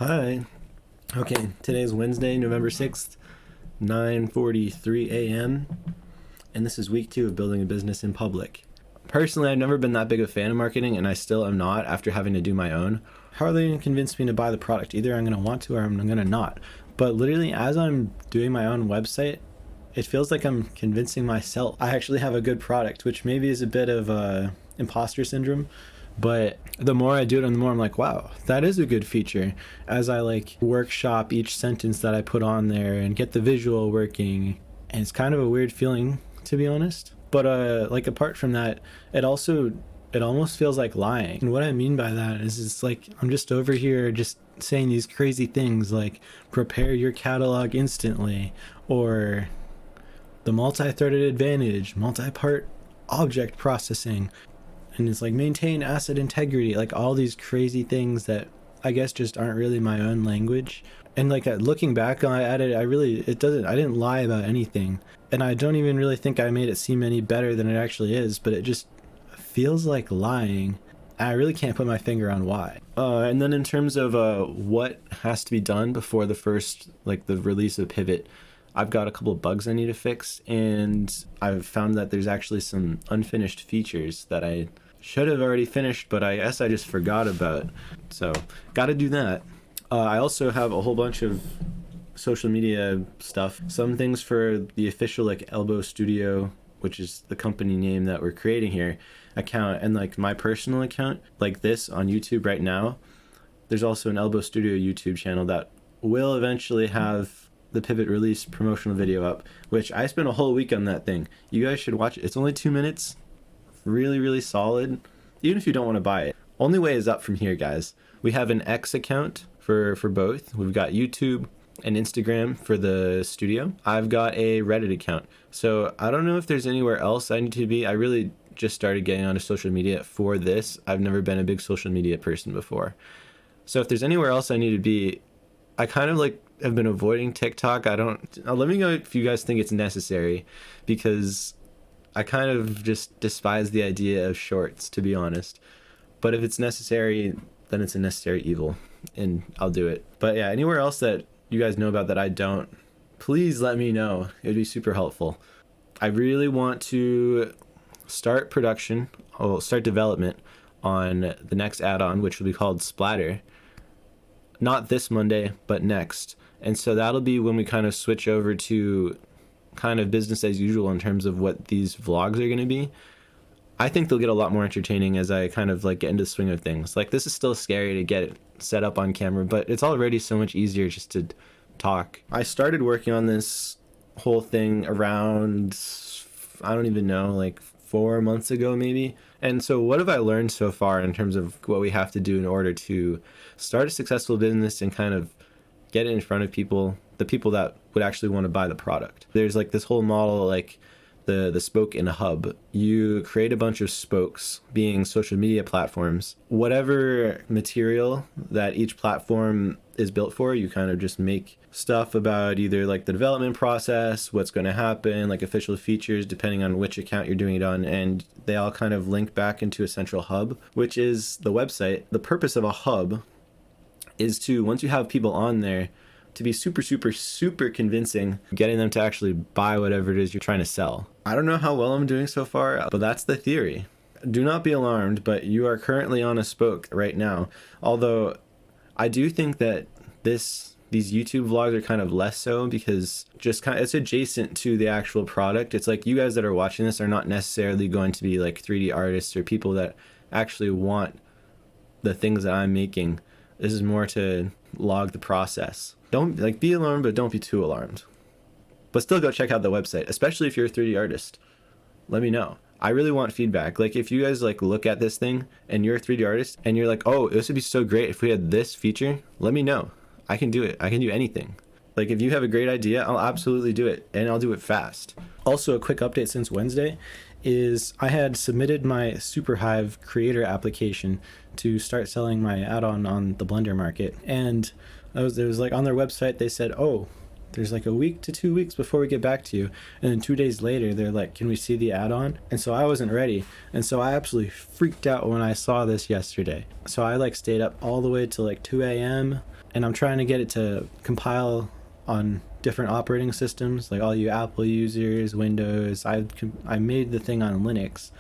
Hi. Okay, today's Wednesday, November 6th, 9:43 a.m. And this is week 2 of building a business in public. Personally, I've never been that big a fan of marketing, and I still am not after having to do my own. How are they going to convince me to buy the product? Either I'm going to want to or I'm going to not. But literally, as I'm doing my own website, it feels like I'm convincing myself I actually have a good product, which maybe is a bit of imposter syndrome. But the more I do it, and the more I'm like, wow, that is a good feature. As I workshop each sentence that I put on there and get the visual working, and it's kind of a weird feeling, to be honest. But apart from that, it almost feels like lying. And what I mean by that is it's like I'm just over here just saying these crazy things like prepare your catalog instantly, or the multi-threaded advantage, multi-part object processing. And it's like maintain asset integrity, like all these crazy things that I guess just aren't really my own language. And looking back at it, I didn't lie about anything. And I don't even really think I made it seem any better than it actually is, but it just feels like lying. And I really can't put my finger on why. And then in terms of what has to be done before the first, the release of Pivot, I've got a couple of bugs I need to fix, and I've found that there's actually some unfinished features that I should have already finished, but I guess I just forgot about. So, gotta do that. I also have a whole bunch of social media stuff. Some things for the official Elbo Studio, which is the company name that we're creating here, account, and my personal account, like this on YouTube right now. There's also an Elbo Studio YouTube channel that will eventually have the Pivot release promotional video up, which I spent a whole week on that thing. You guys should watch it. It's only 2 minutes. Really, really solid. Even if you don't want to buy it. Only way is up from here, guys. We have an X account for both. We've got YouTube and Instagram for the studio. I've got a Reddit account. So I don't know if there's anywhere else I need to be. I really just started getting onto social media for this. I've never been a big social media person before. So if there's anywhere else I need to be, I kind of have been avoiding TikTok. Let me know if you guys think it's necessary, because I kind of just despise the idea of shorts, to be honest. But if it's necessary, then it's a necessary evil, and I'll do it. But yeah, anywhere else that you guys know about that I don't, please let me know. It would be super helpful. I really want to start development on the next add-on, which will be called SPLATTER. Not this Monday, but next. And so that'll be when we kind of switch over to kind of business as usual in terms of what these vlogs are going to be. I think they'll get a lot more entertaining as I kind of get into the swing of things. This is still scary to get it set up on camera, but it's already so much easier just to talk. I started working on this whole thing around, I don't even know, 4 months ago maybe. And so what have I learned so far in terms of what we have to do in order to start a successful business and kind of get it in front of people, the people that would actually want to buy the product? There's this whole model, the spoke in a hub. You create a bunch of spokes, being social media platforms. Whatever material that each platform is built for, you kind of just make stuff about either the development process, what's going to happen, official features, depending on which account you're doing it on, and they all kind of link back into a central hub, which is the website. The purpose of a hub is to, once you have people on there, to be super, super, super convincing, getting them to actually buy whatever it is you're trying to sell. I don't know how well I'm doing so far, but that's the theory. Do not be alarmed, but you are currently on a spoke right now. Although I do think that these YouTube vlogs are kind of less so, because it's adjacent to the actual product. It's you guys that are watching this are not necessarily going to be 3D artists or people that actually want the things that I'm making. This is more to log the process. Don't be alarmed, but don't be too alarmed. But still go check out the website, especially if you're a 3D artist. Let me know. I really want feedback. If you guys look at this thing and you're a 3D artist and you're oh, this would be so great if we had this feature, let me know. I can do it. I can do anything. If you have a great idea, I'll absolutely do it, and I'll do it fast. Also, a quick update since Wednesday is I had submitted my SuperHive creator application to start selling my add-on on the Blender market. And there was on their website, they said, oh, there's a week to 2 weeks before we get back to you. And then 2 days later, they're can we see the add-on? And so I wasn't ready. And so I absolutely freaked out when I saw this yesterday. So I stayed up all the way till 2 a.m. and I'm trying to get it to compile on different operating systems, like all you Apple users, Windows. I made the thing on Linux,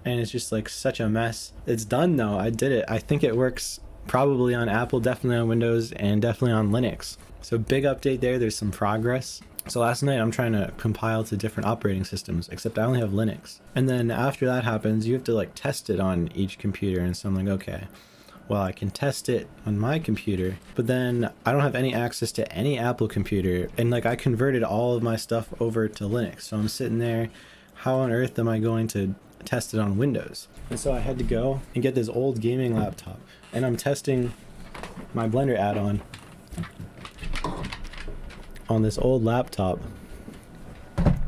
and it's just like such a mess. It's done though. I did it. I think it works probably on Apple, definitely on Windows, and definitely on Linux. So big update there. There's some progress. So last night I'm trying to compile to different operating systems, except I only have Linux. And then after that happens, you have to like test it on each computer. And so I'm like, okay, well, I can test it on my computer, but then I don't have any access to any Apple computer. And like I converted all of my stuff over to Linux. So I'm sitting there, how on earth am I going to test it on Windows? And so I had to go and get this old gaming laptop, and I'm testing my Blender add-on on this old laptop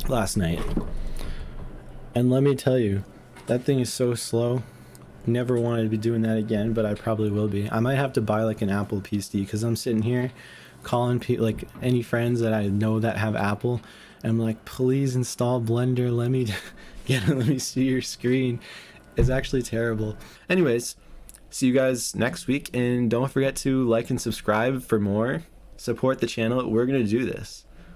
last night. And let me tell you, that thing is so slow. Never wanted to be doing that again, but I probably will be. I might have to buy like an Apple PC, because I'm sitting here calling people, like any friends that I know that have Apple, and I'm like, please install Blender, let me let me see your screen. It's actually terrible. Anyways, see you guys next week, and don't forget to like and subscribe for more. Support the channel. We're gonna do this.